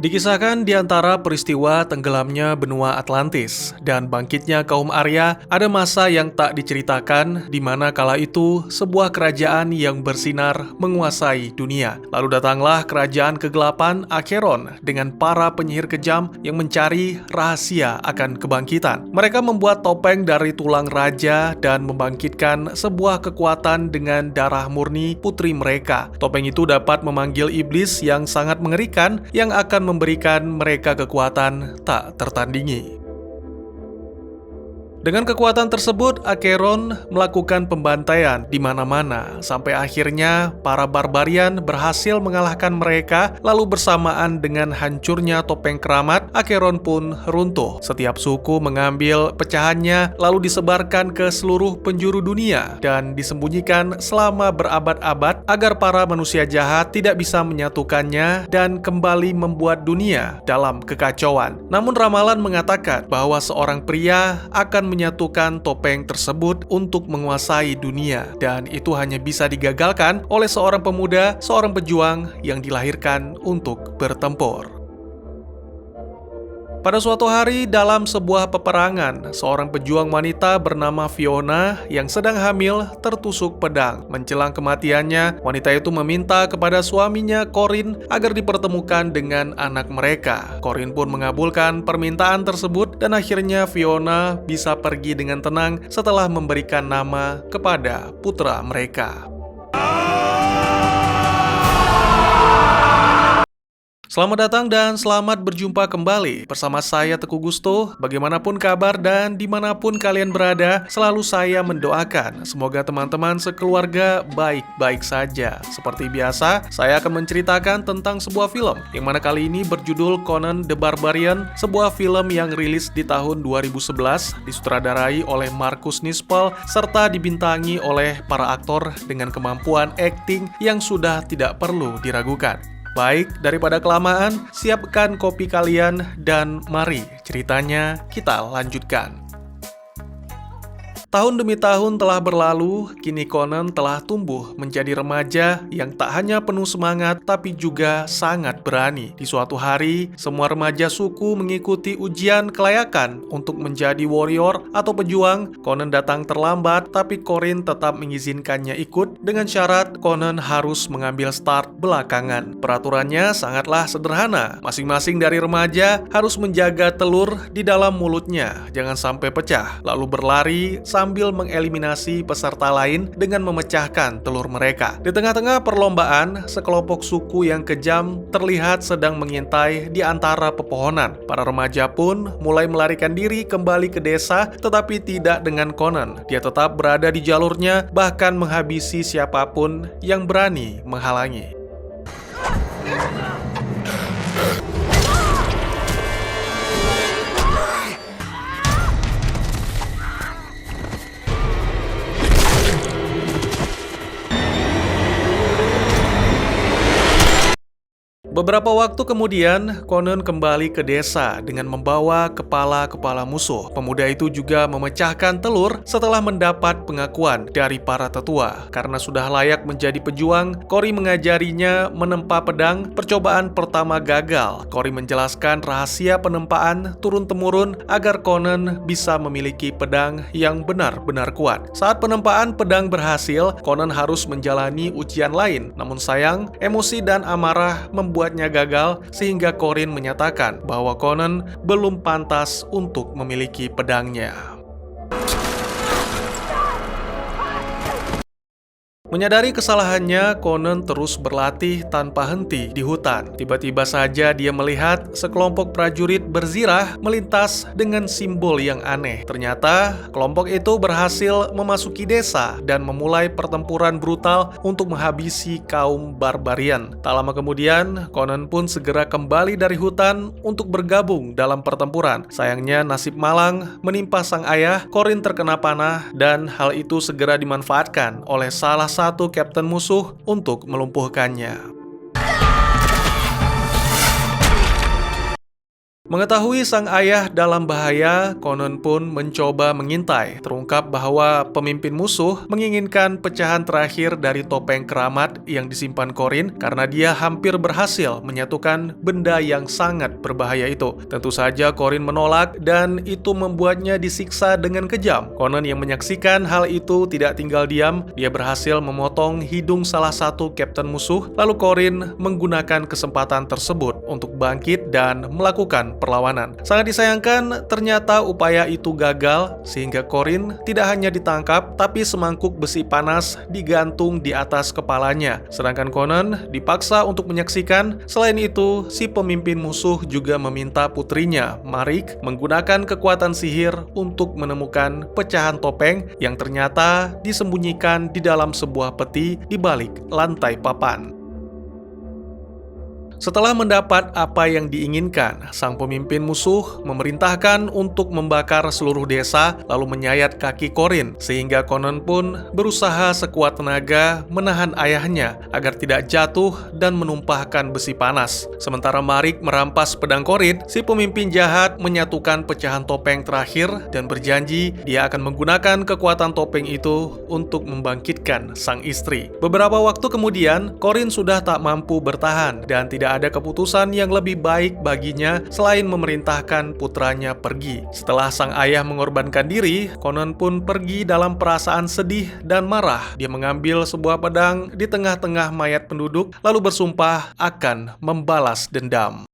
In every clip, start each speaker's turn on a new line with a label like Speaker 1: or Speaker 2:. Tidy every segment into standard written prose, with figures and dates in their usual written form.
Speaker 1: Dikisahkan di antara peristiwa tenggelamnya benua Atlantis dan bangkitnya kaum Arya, ada masa yang tak diceritakan di mana kala itu sebuah kerajaan yang bersinar menguasai dunia. Lalu datanglah kerajaan kegelapan Acheron dengan para penyihir kejam yang mencari rahasia akan kebangkitan. Mereka membuat topeng dari tulang raja dan membangkitkan sebuah kekuatan dengan darah murni putri mereka. Topeng itu dapat memanggil iblis yang sangat mengerikan yang akan memberikan mereka kekuatan tak tertandingi. Dengan kekuatan tersebut, Acheron melakukan pembantaian di mana-mana sampai akhirnya para barbarian berhasil mengalahkan mereka. Lalu bersamaan dengan hancurnya topeng keramat, Acheron pun runtuh. Setiap suku mengambil pecahannya lalu disebarkan ke seluruh penjuru dunia dan disembunyikan selama berabad-abad agar para manusia jahat tidak bisa menyatukannya dan kembali membuat dunia dalam kekacauan. Namun ramalan mengatakan bahwa seorang pria akan menyatukan topeng tersebut untuk menguasai dunia, dan itu hanya bisa digagalkan oleh seorang pemuda, seorang pejuang yang dilahirkan untuk bertempur. Pada suatu hari dalam sebuah peperangan, seorang pejuang wanita bernama Fiona yang sedang hamil tertusuk pedang. Menjelang kematiannya, wanita itu meminta kepada suaminya Corin agar dipertemukan dengan anak mereka. Corin pun mengabulkan permintaan tersebut dan akhirnya Fiona bisa pergi dengan tenang setelah memberikan nama kepada putra mereka. Selamat datang dan selamat berjumpa kembali bersama saya Teguh Gusto. Bagaimanapun kabar dan dimanapun kalian berada, selalu saya mendoakan semoga teman-teman sekeluarga baik-baik saja. Seperti biasa, saya akan menceritakan tentang sebuah film yang mana kali ini berjudul Conan the Barbarian, sebuah film yang rilis di tahun 2011, disutradarai oleh Marcus Nispel serta dibintangi oleh para aktor dengan kemampuan akting yang sudah tidak perlu diragukan. Baik, daripada kelamaan, siapkan kopi kalian dan mari ceritanya kita lanjutkan. Tahun demi tahun telah berlalu, kini Conan telah tumbuh menjadi remaja yang tak hanya penuh semangat tapi juga sangat berani. Di suatu hari, semua remaja suku mengikuti ujian kelayakan untuk menjadi warrior atau pejuang. Conan datang terlambat tapi Corin tetap mengizinkannya ikut dengan syarat Conan harus mengambil start belakangan. Peraturannya sangatlah sederhana. Masing-masing dari remaja harus menjaga telur di dalam mulutnya, jangan sampai pecah, lalu berlari sambil mengeliminasi peserta lain dengan memecahkan telur mereka. Di tengah-tengah perlombaan, sekelompok suku yang kejam terlihat sedang mengintai di antara pepohonan. Para remaja pun mulai melarikan diri kembali ke desa, tetapi tidak dengan Conan. Dia tetap berada di jalurnya, bahkan menghabisi siapapun yang berani menghalangi. Beberapa waktu kemudian, Conan kembali ke desa dengan membawa kepala-kepala musuh. Pemuda itu juga memecahkan telur setelah mendapat pengakuan dari para tetua. Karena sudah layak menjadi pejuang, Cory mengajarinya menempa pedang. Percobaan pertama gagal. Cory menjelaskan rahasia penempaan turun-temurun agar Conan bisa memiliki pedang yang benar-benar kuat. Saat penempaan pedang berhasil, Conan harus menjalani ujian lain. Namun sayang, emosi dan amarah membuatnya gagal sehingga Corin menyatakan bahwa Conan belum pantas untuk memiliki pedangnya. Menyadari kesalahannya, Conan terus berlatih tanpa henti di hutan. Tiba-tiba saja dia melihat sekelompok prajurit berzirah melintas dengan simbol yang aneh. Ternyata, kelompok itu berhasil memasuki desa dan memulai pertempuran brutal untuk menghabisi kaum barbarian. Tak lama kemudian, Conan pun segera kembali dari hutan untuk bergabung dalam pertempuran. Sayangnya, nasib malang menimpa sang ayah. Corin terkena panah dan hal itu segera dimanfaatkan oleh salah satu kapten musuh untuk melumpuhkannya. Mengetahui sang ayah dalam bahaya, Conan pun mencoba mengintai. Terungkap bahwa pemimpin musuh menginginkan pecahan terakhir dari topeng keramat yang disimpan Corin karena dia hampir berhasil menyatukan benda yang sangat berbahaya itu. Tentu saja Corin menolak dan itu membuatnya disiksa dengan kejam. Conan yang menyaksikan hal itu tidak tinggal diam. Dia berhasil memotong hidung salah satu kapten musuh. Lalu Corin menggunakan kesempatan tersebut untuk bangkit dan melakukan perlawanan. Sangat disayangkan, ternyata upaya itu gagal sehingga Corin tidak hanya ditangkap, tapi semangkuk besi panas digantung di atas kepalanya. Sedangkan Conan dipaksa untuk menyaksikan. Selain itu, si pemimpin musuh juga meminta putrinya, Marik, menggunakan kekuatan sihir untuk menemukan pecahan topeng yang ternyata disembunyikan di dalam sebuah peti di balik lantai papan. Setelah mendapat apa yang diinginkan, sang pemimpin musuh memerintahkan untuk membakar seluruh desa lalu menyayat kaki Corin, sehingga Conan pun berusaha sekuat tenaga menahan ayahnya agar tidak jatuh dan menumpahkan besi panas. Sementara Marik merampas pedang Corin, si pemimpin jahat menyatukan pecahan topeng terakhir dan berjanji dia akan menggunakan kekuatan topeng itu untuk membangkitkan sang istri. Beberapa waktu kemudian, Corin sudah tak mampu bertahan dan tidak ada keputusan yang lebih baik baginya selain memerintahkan putranya pergi. Setelah sang ayah mengorbankan diri, Conan pun pergi dalam perasaan sedih dan marah. Dia mengambil sebuah pedang di tengah-tengah mayat penduduk, lalu bersumpah akan membalas dendam.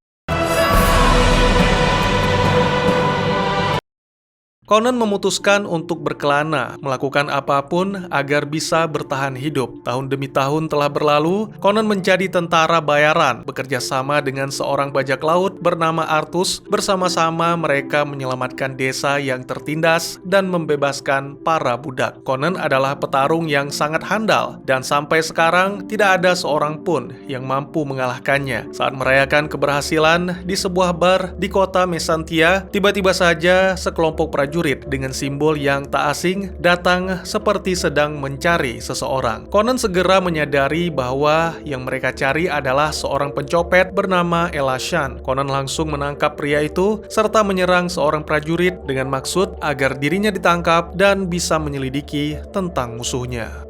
Speaker 1: Conan memutuskan untuk berkelana, melakukan apapun agar bisa bertahan hidup. Tahun demi tahun telah berlalu, Conan menjadi tentara bayaran, bekerja sama dengan seorang bajak laut bernama Artus. Bersama-sama mereka menyelamatkan desa yang tertindas dan membebaskan para budak. Conan adalah petarung yang sangat handal, dan sampai sekarang tidak ada seorang pun yang mampu mengalahkannya. Saat merayakan keberhasilan di sebuah bar di kota Mesantia, tiba-tiba saja sekelompok prajurit dengan simbol yang tak asing datang seperti sedang mencari seseorang. Conan segera menyadari bahwa yang mereka cari adalah seorang pencopet bernama Elashan. Conan langsung menangkap pria itu serta menyerang seorang prajurit dengan maksud agar dirinya ditangkap dan bisa menyelidiki tentang musuhnya.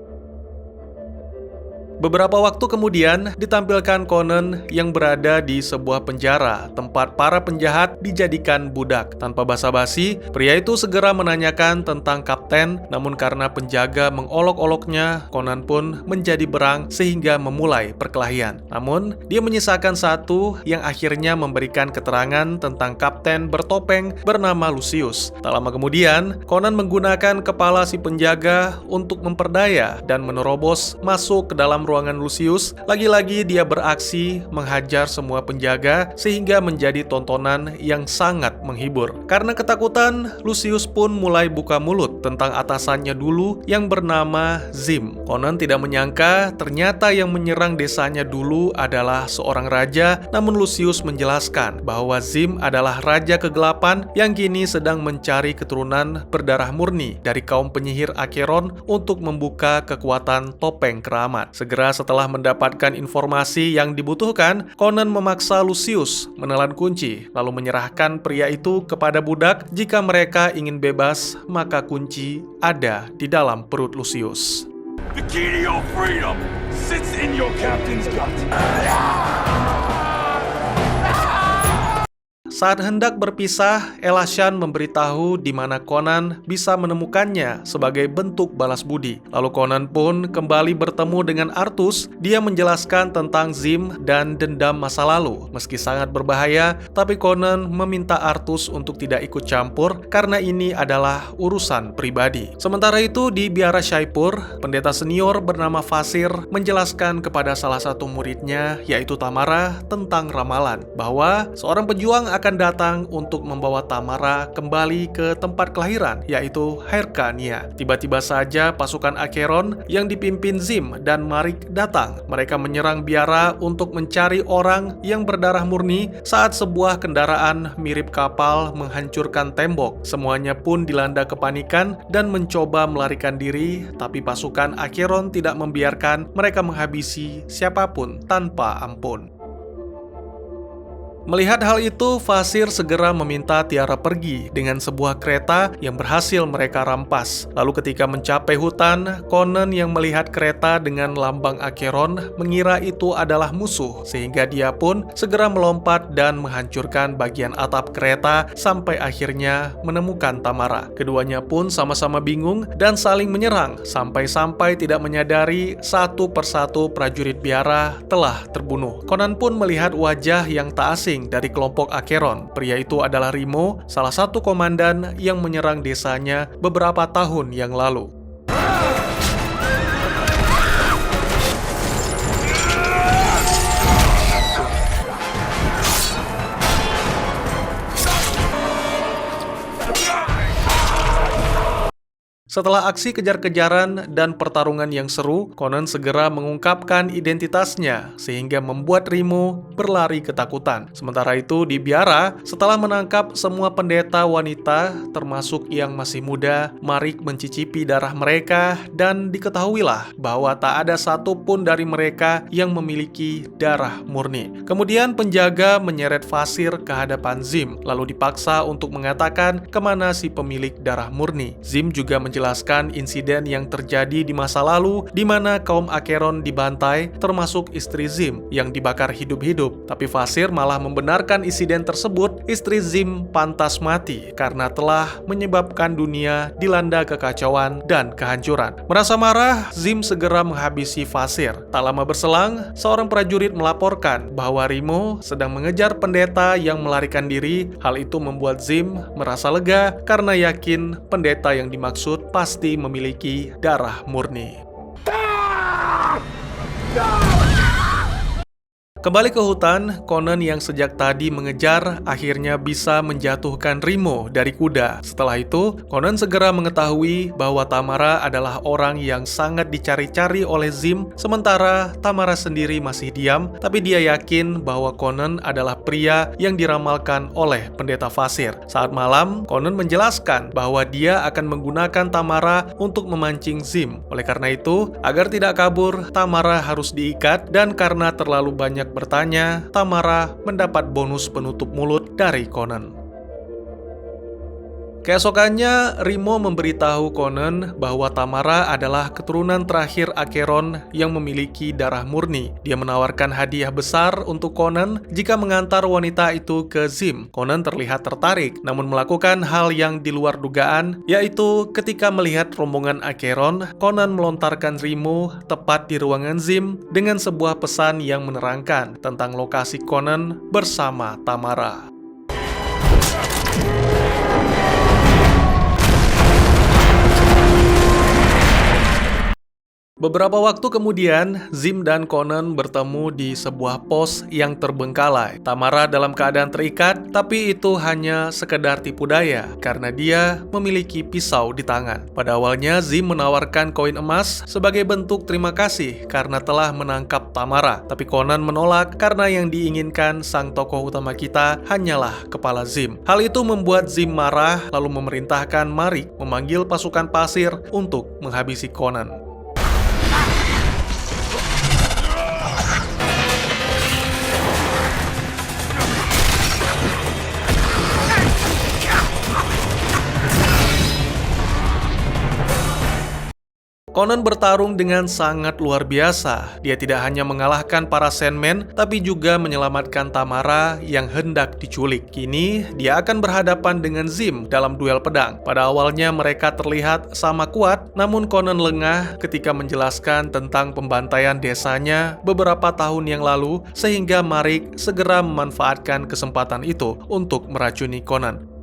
Speaker 1: Beberapa waktu kemudian, ditampilkan Conan yang berada di sebuah penjara, tempat para penjahat dijadikan budak. Tanpa basa-basi, pria itu segera menanyakan tentang kapten, namun karena penjaga mengolok-oloknya, Conan pun menjadi berang sehingga memulai perkelahian. Namun, dia menyisakan satu yang akhirnya memberikan keterangan tentang kapten bertopeng bernama Lucius. Tak lama kemudian, Conan menggunakan kepala si penjaga untuk memperdaya dan menerobos masuk ke dalam ruangan Lucius. Lagi-lagi dia beraksi menghajar semua penjaga sehingga menjadi tontonan yang sangat menghibur. Karena ketakutan, Lucius pun mulai buka mulut tentang atasannya dulu yang bernama Zim. Conan tidak menyangka ternyata yang menyerang desanya dulu adalah seorang raja, namun Lucius menjelaskan bahwa Zim adalah raja kegelapan yang kini sedang mencari keturunan berdarah murni dari kaum penyihir Acheron untuk membuka kekuatan topeng keramat. Segera setelah mendapatkan informasi yang dibutuhkan, Conan memaksa Lucius menelan kunci, lalu menyerahkan pria itu kepada budak. Jika mereka ingin bebas, maka kunci ada di dalam perut Lucius.
Speaker 2: The key to your freedom sits in your captain's gut.
Speaker 1: Saat hendak berpisah, Elashan memberitahu di mana Conan bisa menemukannya sebagai bentuk balas budi. Lalu Conan pun kembali bertemu dengan Artus. Dia menjelaskan tentang Zim dan dendam masa lalu. Meski sangat berbahaya, tapi Conan meminta Artus untuk tidak ikut campur karena ini adalah urusan pribadi. Sementara itu di biara Shaipur, pendeta senior bernama Fasir menjelaskan kepada salah satu muridnya, yaitu Tamara, tentang ramalan bahwa seorang pejuang akan datang untuk membawa Tamara kembali ke tempat kelahiran, yaitu Hyrcania. Tiba-tiba saja pasukan Acheron yang dipimpin Zim dan Marik datang. Mereka menyerang biara untuk mencari orang yang berdarah murni saat sebuah kendaraan mirip kapal menghancurkan tembok. Semuanya pun dilanda kepanikan dan mencoba melarikan diri, tapi pasukan Acheron tidak membiarkan mereka menghabisi siapapun tanpa ampun. Melihat hal itu, Vasir segera meminta Tiara pergi dengan sebuah kereta yang berhasil mereka rampas. Lalu ketika mencapai hutan, Conan yang melihat kereta dengan lambang Acheron mengira itu adalah musuh, sehingga dia pun segera melompat dan menghancurkan bagian atap kereta sampai akhirnya menemukan Tamara. Keduanya pun sama-sama bingung dan saling menyerang sampai-sampai tidak menyadari satu persatu prajurit biara telah terbunuh. Conan pun melihat wajah yang tak asing dari kelompok Acheron. Pria itu adalah Rimo, salah satu komandan yang menyerang desanya beberapa tahun yang lalu. Setelah aksi kejar-kejaran dan pertarungan yang seru, Conan segera mengungkapkan identitasnya sehingga membuat Rimo berlari ketakutan. Sementara itu di biara, setelah menangkap semua pendeta wanita termasuk yang masih muda, Marik mencicipi darah mereka dan diketahuilah bahwa tak ada satupun dari mereka yang memiliki darah murni. Kemudian penjaga menyeret Vasir ke hadapan Zim, lalu dipaksa untuk mengatakan kemana si pemilik darah murni. Zim juga menjelaskan insiden yang terjadi di masa lalu di mana kaum Acheron dibantai, termasuk istri Zim yang dibakar hidup-hidup. Tapi Vasir malah membenarkan insiden tersebut. Istri Zim pantas mati karena telah menyebabkan dunia dilanda kekacauan dan kehancuran. Merasa marah, Zim segera menghabisi Vasir. Tak lama berselang, seorang prajurit melaporkan bahwa Rimo sedang mengejar pendeta yang melarikan diri. Hal itu membuat Zim merasa lega karena yakin pendeta yang dimaksud pasti memiliki darah murni. Kembali ke hutan, Conan yang sejak tadi mengejar akhirnya bisa menjatuhkan Rimo dari kuda. Setelah itu, Conan segera mengetahui bahwa Tamara adalah orang yang sangat dicari-cari oleh Zim, sementara Tamara sendiri masih diam, tapi dia yakin bahwa Conan adalah pria yang diramalkan oleh pendeta Vasir. Saat malam, Conan menjelaskan bahwa dia akan menggunakan Tamara untuk memancing Zim. Oleh karena itu, agar tidak kabur, Tamara harus diikat, dan karena terlalu banyak bertanya, Tamara mendapat bonus penutup mulut dari Conan. Keesokannya, Rimo memberitahu Conan bahwa Tamara adalah keturunan terakhir Acheron yang memiliki darah murni. Dia menawarkan hadiah besar untuk Conan jika mengantar wanita itu ke Zim. Conan terlihat tertarik, namun melakukan hal yang di luar dugaan, yaitu ketika melihat rombongan Acheron, Conan melontarkan Rimo tepat di ruangan Zim dengan sebuah pesan yang menerangkan tentang lokasi Conan bersama Tamara. Beberapa waktu kemudian, Zim dan Conan bertemu di sebuah pos yang terbengkalai. Tamara dalam keadaan terikat, tapi itu hanya sekedar tipu daya karena dia memiliki pisau di tangan. Pada awalnya, Zim menawarkan koin emas sebagai bentuk terima kasih karena telah menangkap Tamara. Tapi Conan menolak karena yang diinginkan sang tokoh utama kita hanyalah kepala Zim. Hal itu membuat Zim marah lalu memerintahkan Marik memanggil pasukan pasir untuk menghabisi Conan. Conan bertarung dengan sangat luar biasa. Dia tidak hanya mengalahkan para Sandmen, tapi juga menyelamatkan Tamara yang hendak diculik. Kini, dia akan berhadapan dengan Zim dalam duel pedang. Pada awalnya mereka terlihat sama kuat, namun Conan lengah ketika menjelaskan tentang pembantaian desanya beberapa tahun yang lalu, sehingga Marik segera memanfaatkan kesempatan itu untuk meracuni Conan.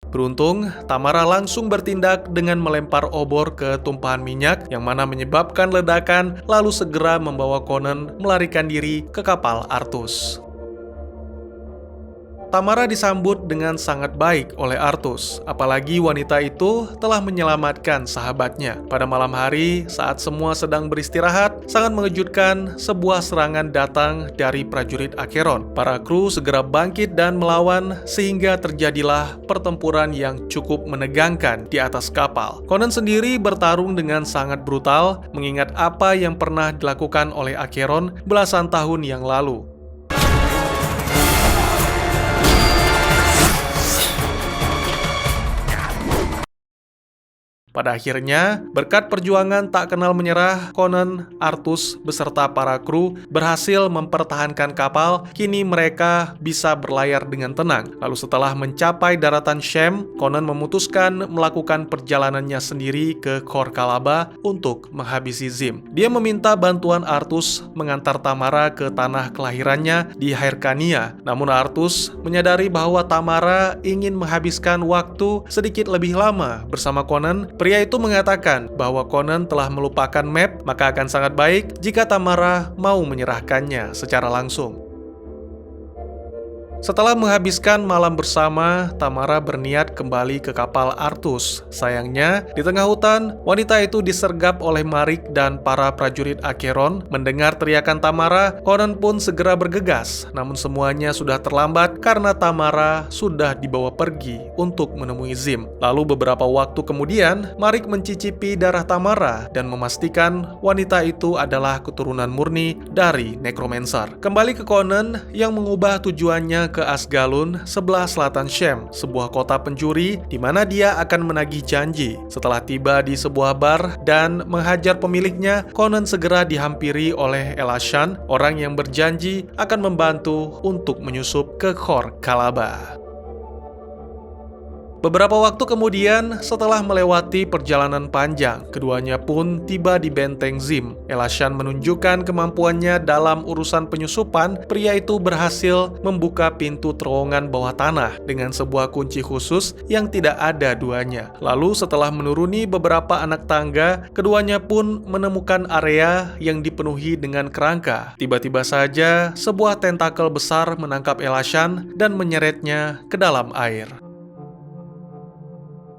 Speaker 1: Beruntung, Tamara langsung bertindak dengan melempar obor ke tumpahan minyak yang mana menyebabkan ledakan, lalu segera membawa Conan melarikan diri ke kapal Artus. Tamara disambut dengan sangat baik oleh Artus, apalagi wanita itu telah menyelamatkan sahabatnya. Pada malam hari, saat semua sedang beristirahat, sangat mengejutkan sebuah serangan datang dari prajurit Acheron. Para kru segera bangkit dan melawan, sehingga terjadilah pertempuran yang cukup menegangkan di atas kapal. Conan sendiri bertarung dengan sangat brutal, mengingat apa yang pernah dilakukan oleh Acheron belasan tahun yang lalu. Pada akhirnya, berkat perjuangan tak kenal menyerah, Conan, Artus, beserta para kru berhasil mempertahankan kapal. Kini mereka bisa berlayar dengan tenang. Lalu setelah mencapai daratan Shem, Conan memutuskan melakukan perjalanannya sendiri ke Khor Kalaba untuk menghabisi Zim. Dia meminta bantuan Artus mengantar Tamara ke tanah kelahirannya di Hyrcania. Namun Artus menyadari bahwa Tamara ingin menghabiskan waktu sedikit lebih lama bersama Conan. Pria itu mengatakan bahwa Conan telah melupakan map, maka akan sangat baik jika Tamara mau menyerahkannya secara langsung. Setelah menghabiskan malam bersama, Tamara berniat kembali ke kapal Artus. Sayangnya, di tengah hutan, wanita itu disergap oleh Marik dan para prajurit Acheron. Mendengar teriakan Tamara, Conan pun segera bergegas. Namun semuanya sudah terlambat karena Tamara sudah dibawa pergi untuk menemui Zim. Lalu beberapa waktu kemudian, Marik mencicipi darah Tamara dan memastikan wanita itu adalah keturunan murni dari Necromancer. Kembali ke Conan yang mengubah tujuannya ke Asgalun, sebelah selatan Shem, sebuah kota pencuri di mana dia akan menagih janji. Setelah tiba di sebuah bar dan menghajar pemiliknya, Conan segera dihampiri oleh Elashan, orang yang berjanji akan membantu untuk menyusup ke Khor Kalaba. Beberapa waktu kemudian, setelah melewati perjalanan panjang, keduanya pun tiba di benteng Zim. Elashan menunjukkan kemampuannya dalam urusan penyusupan. Pria itu berhasil membuka pintu terowongan bawah tanah dengan sebuah kunci khusus yang tidak ada duanya. Lalu setelah menuruni beberapa anak tangga, keduanya pun menemukan area yang dipenuhi dengan kerangka. Tiba-tiba saja, sebuah tentakel besar menangkap Elashan dan menyeretnya ke dalam air.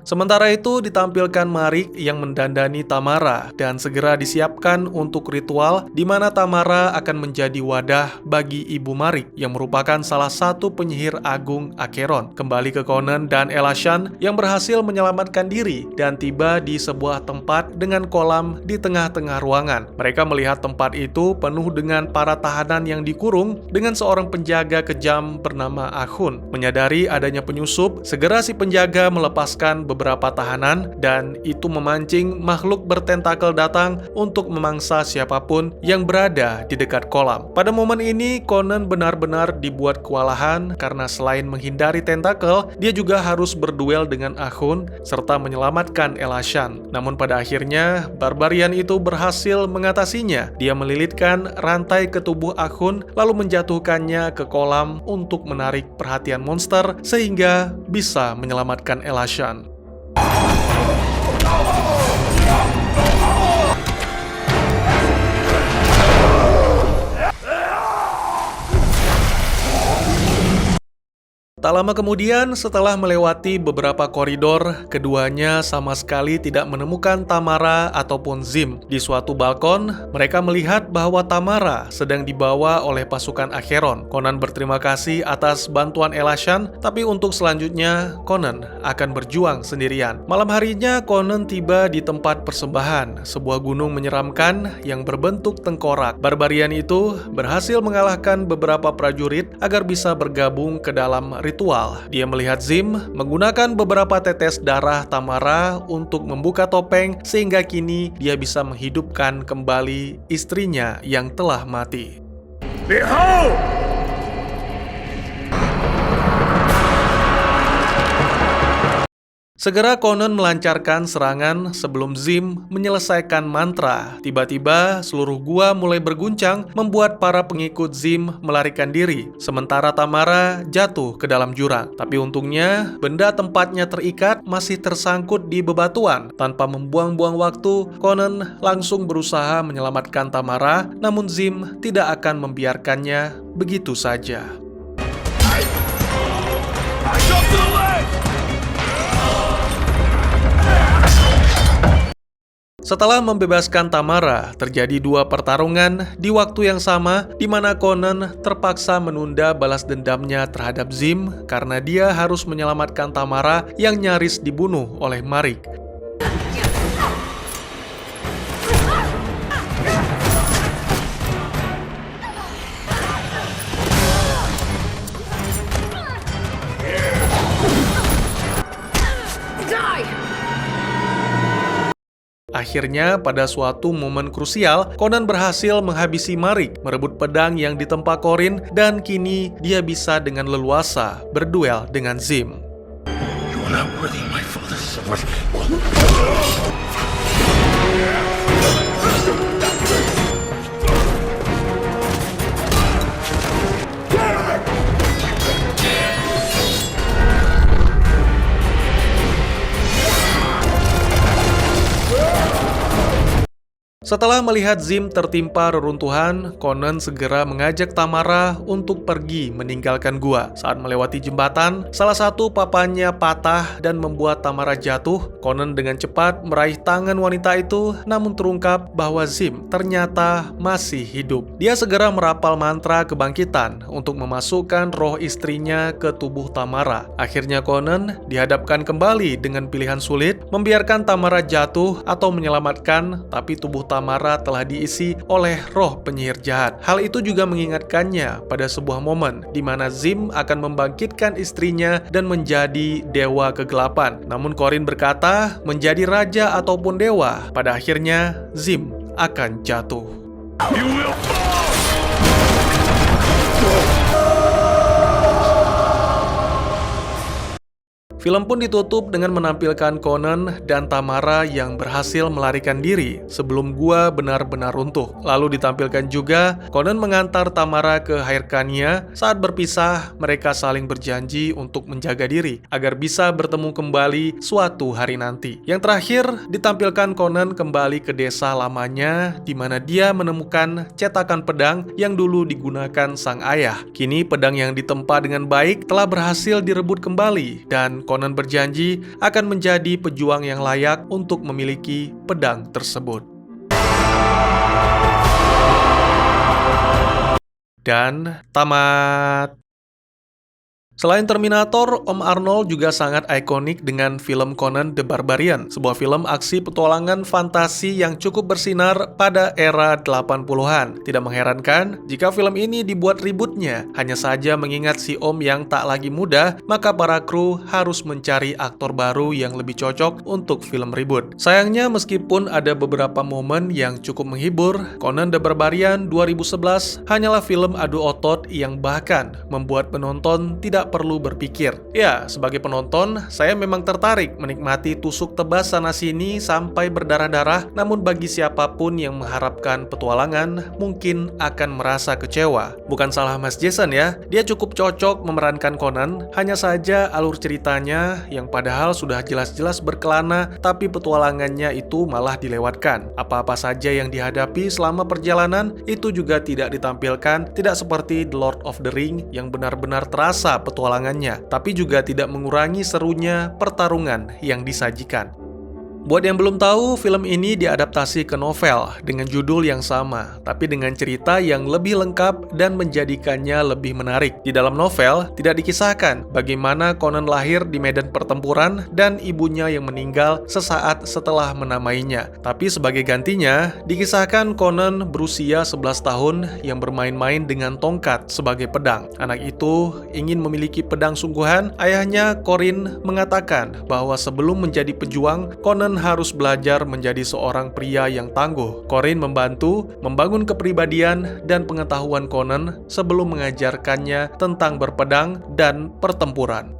Speaker 1: Sementara itu ditampilkan Marik yang mendandani Tamara dan segera disiapkan untuk ritual di mana Tamara akan menjadi wadah bagi ibu Marik yang merupakan salah satu penyihir agung Acheron. Kembali ke Conan dan Elashan yang berhasil menyelamatkan diri dan tiba di sebuah tempat dengan kolam di tengah-tengah ruangan. Mereka melihat tempat itu penuh dengan para tahanan yang dikurung dengan seorang penjaga kejam bernama Ahun. Menyadari adanya penyusup, segera si penjaga melepaskan beberapa tahanan dan itu memancing makhluk bertentakel datang untuk memangsa siapapun yang berada di dekat kolam. Pada momen ini, Conan benar-benar dibuat kewalahan karena selain menghindari tentakel, dia juga harus berduel dengan Ahun serta menyelamatkan Elashan. Namun pada akhirnya, barbarian itu berhasil mengatasinya. Dia melilitkan rantai ke tubuh Ahun lalu menjatuhkannya ke kolam untuk menarik perhatian monster sehingga bisa menyelamatkan Elashan. Tak lama kemudian, setelah melewati beberapa koridor, keduanya sama sekali tidak menemukan Tamara ataupun Zim. Di suatu balkon, mereka melihat bahwa Tamara sedang dibawa oleh pasukan Acheron. Conan berterima kasih atas bantuan Elashan, tapi untuk selanjutnya, Conan akan berjuang sendirian. Malam harinya, Conan tiba di tempat persembahan, sebuah gunung menyeramkan yang berbentuk tengkorak. Barbarian itu berhasil mengalahkan beberapa prajurit agar bisa bergabung ke dalam ritual. Dia melihat Zim menggunakan beberapa tetes darah Tamara untuk membuka topeng sehingga kini dia bisa menghidupkan kembali istrinya yang telah mati.
Speaker 2: Behold!
Speaker 1: Segera Conan melancarkan serangan sebelum Zim menyelesaikan mantra. Tiba-tiba seluruh gua mulai berguncang membuat para pengikut Zim melarikan diri. Sementara Tamara jatuh ke dalam jurang. Tapi untungnya benda tempatnya terikat masih tersangkut di bebatuan. Tanpa membuang-buang waktu, Conan langsung berusaha menyelamatkan Tamara. Namun Zim tidak akan membiarkannya begitu saja.
Speaker 2: Jump to the left!
Speaker 1: Setelah membebaskan Tamara, terjadi dua pertarungan di waktu yang sama di mana Conan terpaksa menunda balas dendamnya terhadap Zim karena dia harus menyelamatkan Tamara yang nyaris dibunuh oleh Marik. Akhirnya, pada suatu momen krusial, Conan berhasil menghabisi Marik, merebut pedang yang ditempa Corin, dan kini dia bisa dengan leluasa berduel dengan Zim.
Speaker 2: You are not worthy of my father's sword.
Speaker 1: Setelah melihat Zim tertimpa reruntuhan, Conan segera mengajak Tamara untuk pergi meninggalkan gua. Saat melewati jembatan, salah satu papannya patah dan membuat Tamara jatuh. Conan dengan cepat meraih tangan wanita itu, namun terungkap bahwa Zim ternyata masih hidup. Dia segera merapal mantra kebangkitan untuk memasukkan roh istrinya ke tubuh Tamara. Akhirnya Conan dihadapkan kembali dengan pilihan sulit, membiarkan Tamara jatuh atau menyelamatkan, tapi tubuh Tamara telah diisi oleh roh penyihir jahat. Hal itu juga mengingatkannya pada sebuah momen di mana Zim akan membangkitkan istrinya dan menjadi dewa kegelapan. Namun Corin berkata, menjadi raja ataupun dewa, pada akhirnya Zim akan jatuh.
Speaker 2: You will fall!
Speaker 1: Film pun ditutup dengan menampilkan Conan dan Tamara yang berhasil melarikan diri sebelum gua benar-benar runtuh. Lalu ditampilkan juga Conan mengantar Tamara ke Hyrcania. Saat berpisah, mereka saling berjanji untuk menjaga diri agar bisa bertemu kembali suatu hari nanti. Yang terakhir, ditampilkan Conan kembali ke desa lamanya di mana dia menemukan cetakan pedang yang dulu digunakan sang ayah. Kini pedang yang ditempa dengan baik telah berhasil direbut kembali dan Conan berjanji akan menjadi pejuang yang layak untuk memiliki pedang tersebut. Dan tamat. Selain Terminator, Om Arnold juga sangat ikonik dengan film Conan the Barbarian, sebuah film aksi petualangan fantasi yang cukup bersinar pada era 80-an. Tidak mengherankan jika film ini dibuat ributnya. Hanya saja mengingat si Om yang tak lagi muda, maka para kru harus mencari aktor baru yang lebih cocok untuk film ribut. Sayangnya meskipun ada beberapa momen yang cukup menghibur, Conan the Barbarian 2011 hanyalah film adu otot yang bahkan membuat penonton tidak perlu berpikir. Ya, sebagai penonton, saya memang tertarik menikmati tusuk tebas sana-sini sampai berdarah-darah, namun bagi siapapun yang mengharapkan petualangan, mungkin akan merasa kecewa. Bukan salah Mas Jason ya, dia cukup cocok memerankan Conan, hanya saja alur ceritanya yang padahal sudah jelas-jelas berkelana, tapi petualangannya itu malah dilewatkan. Apa-apa saja yang dihadapi selama perjalanan, itu juga tidak ditampilkan, tidak seperti The Lord of the Ring yang benar-benar terasa petualangannya, tapi juga tidak mengurangi serunya pertarungan yang disajikan. Buat yang belum tahu, film ini diadaptasi ke novel dengan judul yang sama, tapi dengan cerita yang lebih lengkap dan menjadikannya lebih menarik. Di dalam novel, tidak dikisahkan bagaimana Conan lahir di medan pertempuran dan ibunya yang meninggal sesaat setelah menamainya. Tapi sebagai gantinya, dikisahkan Conan berusia 11 tahun yang bermain-main dengan tongkat sebagai pedang. Anak itu ingin memiliki pedang sungguhan. Ayahnya, Corin, mengatakan bahwa sebelum menjadi pejuang, Conan harus belajar menjadi seorang pria yang tangguh. Corin membantu membangun kepribadian dan pengetahuan Conan sebelum mengajarkannya tentang berpedang dan pertempuran.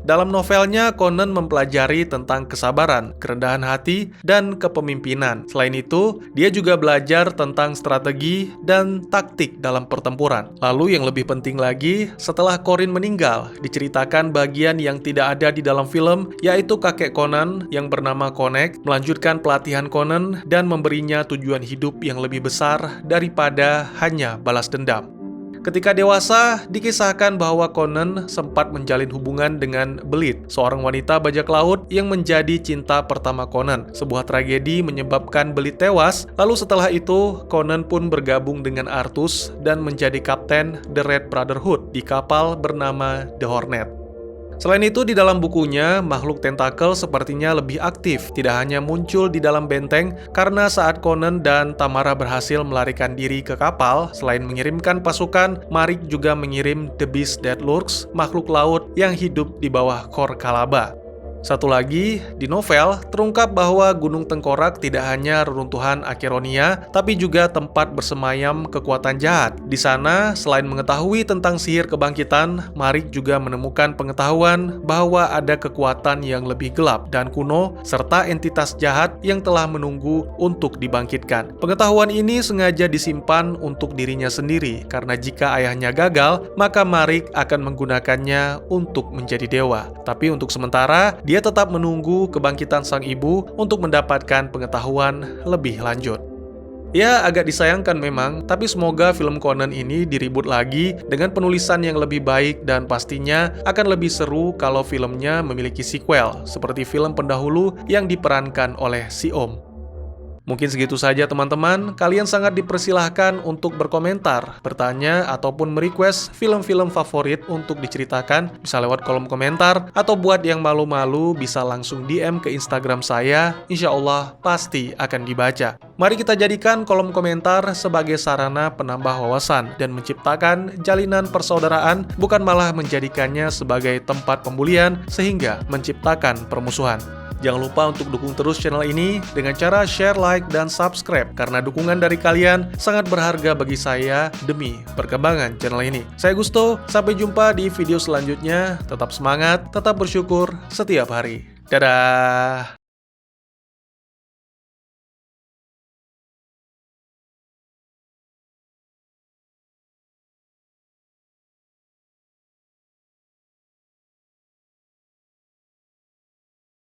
Speaker 1: Dalam novelnya, Conan mempelajari tentang kesabaran, kerendahan hati, dan kepemimpinan. Selain itu, dia juga belajar tentang strategi dan taktik dalam pertempuran. Lalu yang lebih penting lagi, setelah Corin meninggal, diceritakan bagian yang tidak ada di dalam film, yaitu kakek Conan yang bernama Konek, melanjutkan pelatihan Conan dan memberinya tujuan hidup yang lebih besar daripada hanya balas dendam. Ketika dewasa, dikisahkan bahwa Conan sempat menjalin hubungan dengan Belit, seorang wanita bajak laut yang menjadi cinta pertama Conan. Sebuah tragedi menyebabkan Belit tewas, lalu setelah itu Conan pun bergabung dengan Artus dan menjadi kapten The Red Brotherhood di kapal bernama The Hornet. Selain itu, di dalam bukunya, makhluk tentakel sepertinya lebih aktif, tidak hanya muncul di dalam benteng, karena saat Conan dan Tamara berhasil melarikan diri ke kapal, selain mengirimkan pasukan, Marik juga mengirim The Beast That Lurks, makhluk laut yang hidup di bawah Kor Kalaba. Satu lagi, di novel, terungkap bahwa Gunung Tengkorak tidak hanya reruntuhan Acheronia, tapi juga tempat bersemayam kekuatan jahat. Di sana, selain mengetahui tentang sihir kebangkitan, Marik juga menemukan pengetahuan bahwa ada kekuatan yang lebih gelap dan kuno, serta entitas jahat yang telah menunggu untuk dibangkitkan. Pengetahuan ini sengaja disimpan untuk dirinya sendiri, karena jika ayahnya gagal, maka Marik akan menggunakannya untuk menjadi dewa. Tapi untuk sementara, dia tetap menunggu kebangkitan sang ibu untuk mendapatkan pengetahuan lebih lanjut. Ya, agak disayangkan memang, tapi semoga film Conan ini direboot lagi dengan penulisan yang lebih baik dan pastinya akan lebih seru kalau filmnya memiliki sequel, seperti film pendahulu yang diperankan oleh si Om. Mungkin segitu saja teman-teman, kalian sangat dipersilahkan untuk berkomentar, bertanya, ataupun merequest film-film favorit untuk diceritakan, bisa lewat kolom komentar, atau buat yang malu-malu bisa langsung DM ke Instagram saya, insya Allah pasti akan dibaca. Mari kita jadikan kolom komentar sebagai sarana penambah wawasan dan menciptakan jalinan persaudaraan, bukan malah menjadikannya sebagai tempat pembulian sehingga menciptakan permusuhan. Jangan lupa untuk dukung terus channel ini dengan cara share, like, dan subscribe, karena dukungan dari kalian sangat berharga bagi saya demi perkembangan channel ini. Saya Gusto, sampai jumpa di video selanjutnya. Tetap semangat, tetap bersyukur setiap hari. Dadah!